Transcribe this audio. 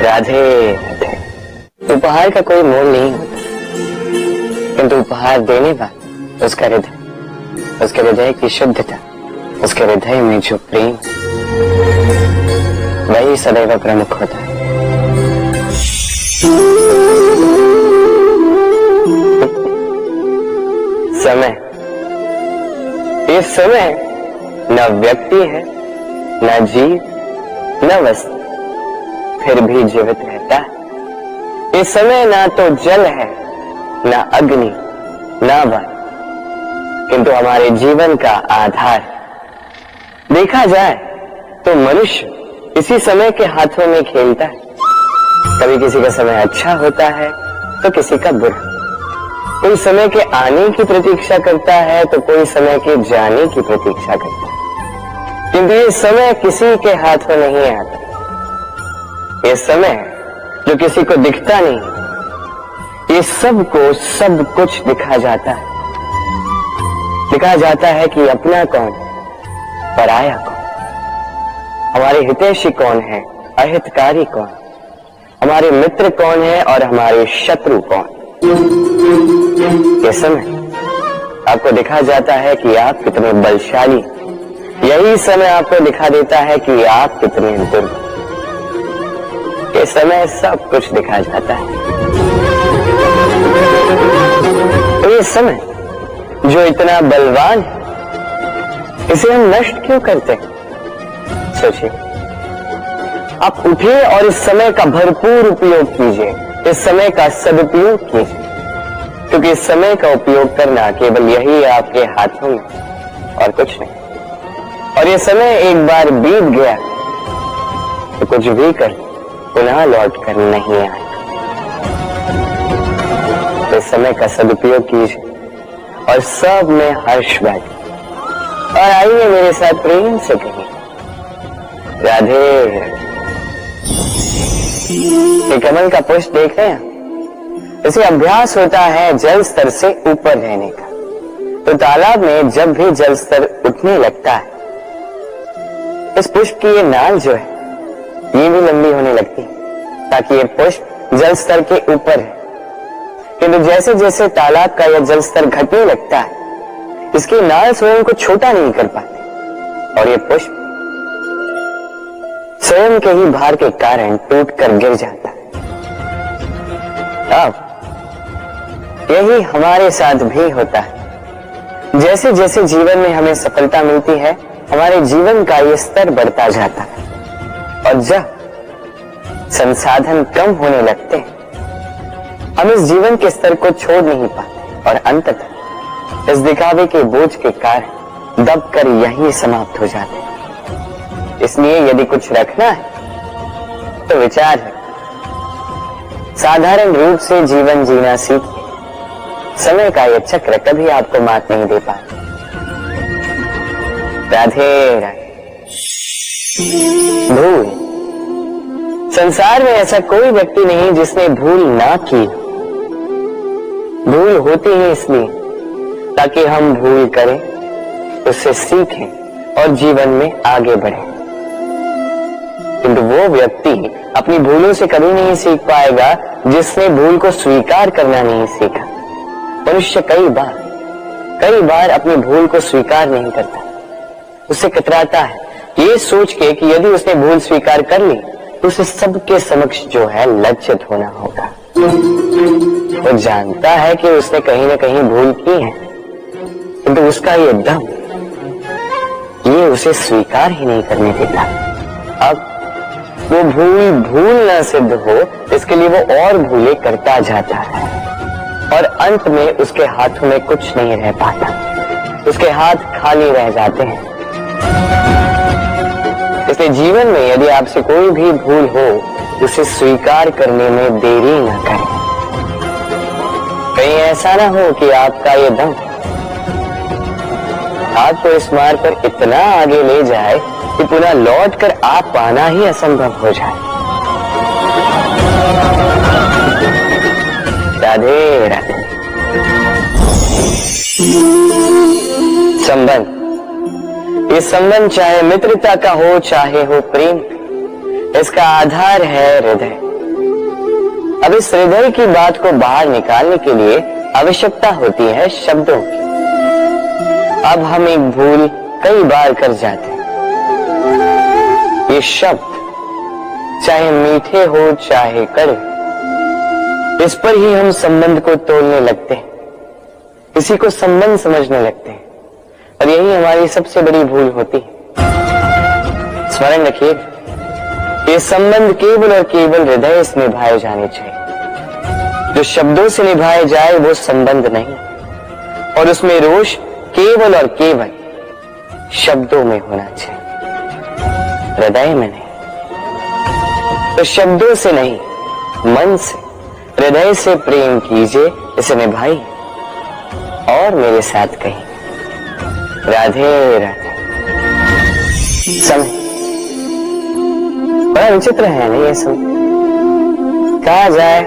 राधे राधे। उपहार का कोई मोल नहीं होता, किंतु उपहार देने वाला उसका हृदय, उसके हृदय की शुद्धता, उसके हृदय में जो प्रेम, वही सदैव प्रमुख होता है। समय, ये समय न व्यक्ति है, न जीव, न वस्तु, फिर भी जीवित रहता है। ये समय ना तो जल है, ना अग्नि, ना वन, किंतु हमारे जीवन का आधार। देखा जाए तो मनुष्य इसी समय के हाथों में खेलता है। कभी किसी का समय अच्छा होता है तो किसी का बुरा। कोई समय के आने की प्रतीक्षा करता है तो कोई समय के जाने की प्रतीक्षा करता है, किंतु ये समय किसी के हाथों नहीं आता। ये समय जो किसी को दिखता नहीं, ये सबको सब कुछ दिखा जाता है। दिखा जाता है कि अपना कौन, पराया कौन, हमारे हितैषी कौन है, अहितकारी कौन, हमारे मित्र कौन है और हमारे शत्रु कौन। ये समय आपको दिखा जाता है कि आप कितने बलशाली, यही समय आपको दिखा देता है कि आप कितने दुर्बल। ये समय सब कुछ दिखा जाता है। तो ये समय जो इतना बलवान है, इसे हम नष्ट क्यों करते हैं? सोचिए, आप उठिए और इस समय का भरपूर उपयोग कीजिए, इस समय का सदुपयोग कीजिए, क्योंकि इस समय का उपयोग करना केवल यही है आपके हाथों में और कुछ नहीं। और ये समय एक बार बीत गया तो कुछ भी कर पुनः लौट कर नहीं आएगा। तो इस समय का सदुपयोग कीजिए और सब में हर्ष बांटिए। और आइए मेरे साथ प्रेम से कहिए राधे। ये कमल का पुष्प देख रहे हैं, इसे अभ्यास होता है जल स्तर से ऊपर रहने का। तो तालाब में जब भी जल स्तर उठने लगता है, इस पुष्प की ये नाल जो है ये भी लंबी होने लगती है, ताकि ये पुष्प जल स्तर के ऊपर है। किंतु जैसे जैसे तालाब का यह जल स्तर घटने लगता है, इसकी नाल स्वयं को छोटा नहीं कर पाती और ये पुष्प स्वयं के ही भार के कारण टूट कर गिर जाता है। अब यही हमारे साथ भी होता है। जैसे जैसे जीवन में हमें सफलता मिलती है, हमारे जीवन का ये स्तर बढ़ता जाता है। और जब संसाधन कम होने लगते हैं, हम इस जीवन के स्तर को छोड़ नहीं पाते और अंततः इस दिखावे के बोझ के कारण दबकर यहीं समाप्त हो जाते हैं। इसलिए यदि कुछ रखना है तो विचार है, साधारण रूप से जीवन जीना सीखिए। समय का यह चक्र कभी आपको मात नहीं दे पाता। राधे राधे। भूल, संसार में ऐसा कोई व्यक्ति नहीं जिसने भूल ना की। भूल होती है इसलिए ताकि हम भूल करें, उससे सीखें और जीवन में आगे बढ़ें। किंतु वो व्यक्ति अपनी भूलों से कभी नहीं सीख पाएगा जिसने भूल को स्वीकार करना नहीं सीखा। मनुष्य कई बार अपनी भूल को स्वीकार नहीं करता, उससे कतराता है, ये सोच के कि यदि उसने भूल स्वीकार कर ली तो उसे सबके समक्ष जो है लज्जित होना होगा। वो जानता है कि उसने कहीं ना कहीं भूल की है, किंतु उसका ये दम ये उसे स्वीकार ही नहीं करने देता। अब वो भूल न सिद्ध हो, इसके लिए वो और भूलें करता जाता है और अंत में उसके हाथों में कुछ नहीं रह पाता, उसके हाथ खाली रह जाते हैं। इसलिए जीवन में यदि आपसे कोई भी भूल हो, उसे स्वीकार करने में देरी न करें। कहीं ऐसा ना हो कि आपका ये दम आपको इस मार्ग पर इतना आगे ले जाए कि पुनः लौट कर आप पाना ही असंभव हो जाए। राधे राधे। संबंध, ये संबंध चाहे मित्रता का हो चाहे हो प्रेम, इसका आधार है हृदय। अब इस हृदय की बात को बाहर निकालने के लिए आवश्यकता होती है शब्दों की। अब हम एक भूल कई बार कर जाते हैं। ये शब्द चाहे मीठे हो चाहे कड़वे, इस पर ही हम संबंध को तोड़ने लगते हैं, इसी को संबंध समझने लगते हैं, और यही हमारी सबसे बड़ी भूल होती है। स्मरण रखिए, ये संबंध केवल और केवल हृदय से निभाए जाने चाहिए। जो शब्दों से निभाए जाए वो संबंध नहीं, और उसमें रोष केवल और केवल शब्दों में होना चाहिए, हृदय में नहीं। तो शब्दों से नहीं, मन से, हृदय से प्रेम कीजिए, इसे निभाइए और मेरे साथ कहिए, राधे राधे। समय बड़ा विचित्र है नहीं, ये समय कहा जाए